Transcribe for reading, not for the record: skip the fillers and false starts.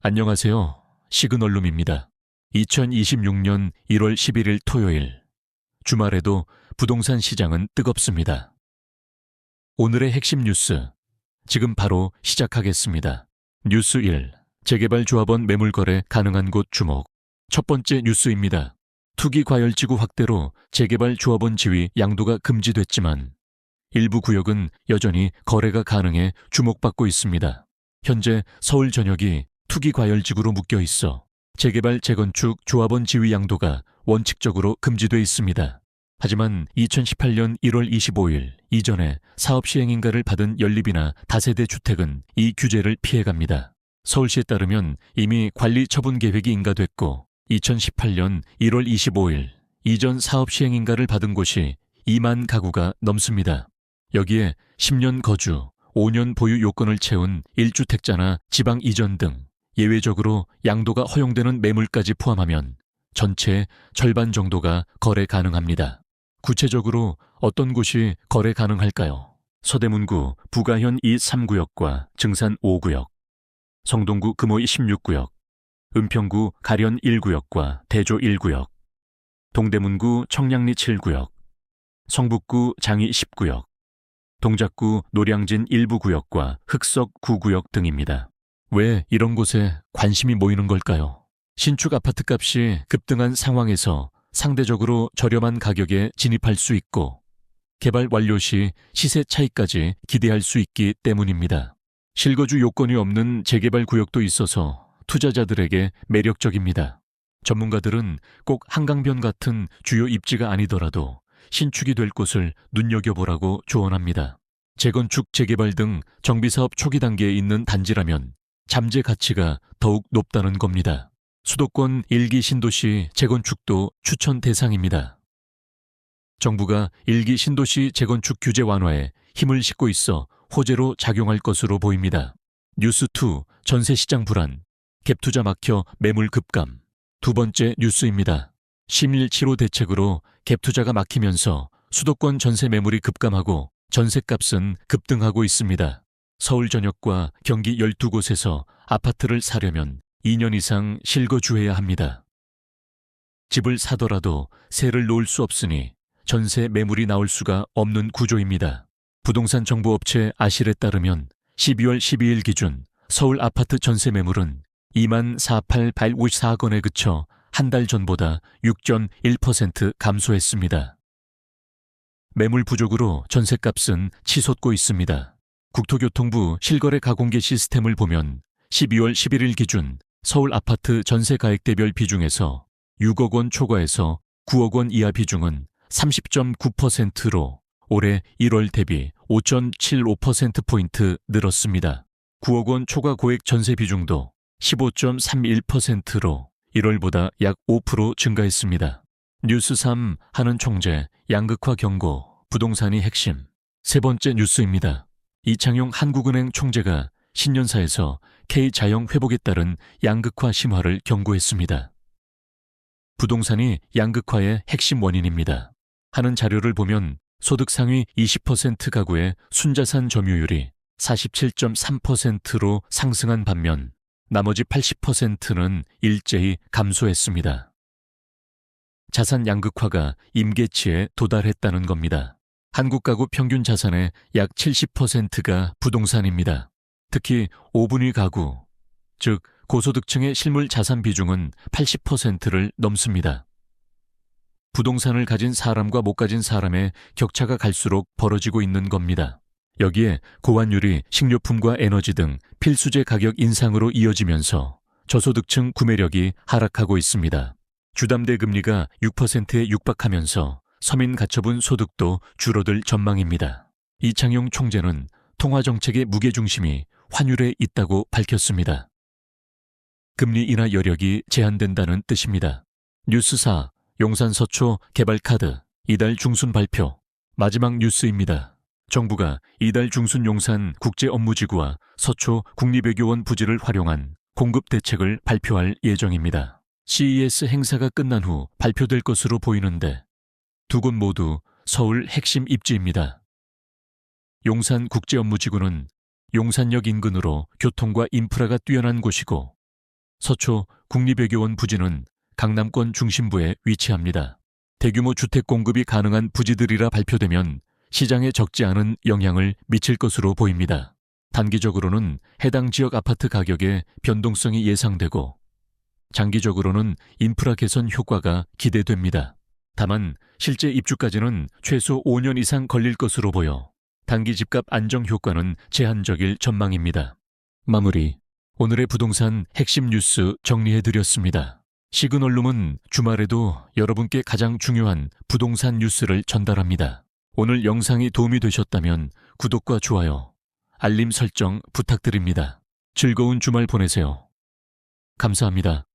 안녕하세요. 시그널룸입니다. 2026년 1월 11일 토요일. 주말에도 부동산 시장은 뜨겁습니다. 오늘의 핵심 뉴스. 지금 바로 시작하겠습니다. 뉴스 1. 재개발조합원 매물거래 가능한 곳 주목. 첫 번째 뉴스입니다. 투기과열지구 확대로 재개발조합원 지위 양도가 금지됐지만 일부 구역은 여전히 거래가 가능해 주목받고 있습니다. 현재 서울 전역이 투기과열지구로 묶여 있어 재개발, 재건축, 조합원 지위 양도가 원칙적으로 금지돼 있습니다. 하지만 2018년 1월 25일 이전에 사업시행인가를 받은 연립이나 다세대 주택은 이 규제를 피해갑니다. 서울시에 따르면 이미 관리 처분 계획이 인가됐고 2018년 1월 25일 이전 사업시행인가를 받은 곳이 2만 가구가 넘습니다. 여기에 10년 거주, 5년 보유 요건을 채운 1주택자나 지방 이전 등 예외적으로 양도가 허용되는 매물까지 포함하면 전체의 절반 정도가 거래 가능합니다. 구체적으로 어떤 곳이 거래 가능할까요? 서대문구 부가현 2, 3구역과 증산 5구역, 성동구 금호이 16구역, 은평구 가련 1구역과 대조 1구역, 동대문구 청량리 7구역, 성북구 장위 10구역, 동작구 노량진 일부 구역과 흑석 9구역 등입니다. 왜 이런 곳에 관심이 모이는 걸까요? 신축 아파트 값이 급등한 상황에서 상대적으로 저렴한 가격에 진입할 수 있고 개발 완료 시 시세 차익까지 기대할 수 있기 때문입니다. 실거주 요건이 없는 재개발 구역도 있어서 투자자들에게 매력적입니다. 전문가들은 꼭 한강변 같은 주요 입지가 아니더라도 신축이 될 곳을 눈여겨보라고 조언합니다. 재건축, 재개발 등 정비사업 초기 단계에 있는 단지라면 잠재 가치가 더욱 높다는 겁니다. 수도권 1기 신도시 재건축도 추천 대상입니다. 정부가 1기 신도시 재건축 규제 완화에 힘을 싣고 있어 호재로 작용할 것으로 보입니다. 뉴스 2. 전세시장 불안, 갭투자 막혀 매물 급감. 두 번째 뉴스입니다. 심일 7호 대책으로 갭투자가 막히면서 수도권 전세 매물이 급감하고 전세값은 급등하고 있습니다. 서울 전역과 경기 12곳에서 아파트를 사려면 2년 이상 실거주해야 합니다. 집을 사더라도 세를 놓을 수 없으니 전세 매물이 나올 수가 없는 구조입니다. 부동산 정보업체 아실에 따르면 12월 12일 기준 서울 아파트 전세 매물은 24,854건에 그쳐 한 달 전보다 6.1% 감소했습니다. 매물 부족으로 전세값은 치솟고 있습니다. 국토교통부 실거래 가공개 시스템을 보면 12월 11일 기준 서울 아파트 전세 가액대별 비중에서 6억 원 초과에서 9억 원 이하 비중은 30.9%로 올해 1월 대비 5.75%포인트 늘었습니다. 9억 원 초과 고액 전세 비중도 15.31%로 1월보다 약 5% 증가했습니다. 뉴스 3. 하는 총재, 양극화 경고, 부동산이 핵심. 세 번째 뉴스입니다. 이창용 한국은행 총재가 신년사에서 K자영 회복에 따른 양극화 심화를 경고했습니다. 부동산이 양극화의 핵심 원인입니다. 하는 자료를 보면 소득 상위 20% 가구의 순자산 점유율이 47.3%로 상승한 반면 나머지 80%는 일제히 감소했습니다. 자산 양극화가 임계치에 도달했다는 겁니다. 한국 가구 평균 자산의 약 70%가 부동산입니다. 특히 5분위 가구, 즉 고소득층의 실물 자산 비중은 80%를 넘습니다. 부동산을 가진 사람과 못 가진 사람의 격차가 갈수록 벌어지고 있는 겁니다. 여기에 고환율이 식료품과 에너지 등 필수재 가격 인상으로 이어지면서 저소득층 구매력이 하락하고 있습니다. 주담대 금리가 6%에 육박하면서 서민 가처분 소득도 줄어들 전망입니다. 이창용 총재는 통화정책의 무게중심이 환율에 있다고 밝혔습니다. 금리 인하 여력이 제한된다는 뜻입니다. 뉴스 4. 용산 서초 개발카드 이달 중순 발표. 마지막 뉴스입니다. 정부가 이달 중순 용산 국제업무지구와 서초 국립외교원 부지를 활용한 공급 대책을 발표할 예정입니다. CES 행사가 끝난 후 발표될 것으로 보이는데 두 곳 모두 서울 핵심 입지입니다. 용산 국제업무지구는 용산역 인근으로 교통과 인프라가 뛰어난 곳이고 서초 국립외교원 부지는 강남권 중심부에 위치합니다. 대규모 주택 공급이 가능한 부지들이라 발표되면 시장에 적지 않은 영향을 미칠 것으로 보입니다. 단기적으로는 해당 지역 아파트 가격의 변동성이 예상되고 장기적으로는 인프라 개선 효과가 기대됩니다. 다만 실제 입주까지는 최소 5년 이상 걸릴 것으로 보여 단기 집값 안정 효과는 제한적일 전망입니다. 마무리. 오늘의 부동산 핵심 뉴스 정리해드렸습니다. 시그널룸은 주말에도 여러분께 가장 중요한 부동산 뉴스를 전달합니다. 오늘 영상이 도움이 되셨다면 구독과 좋아요, 알림 설정 부탁드립니다. 즐거운 주말 보내세요. 감사합니다.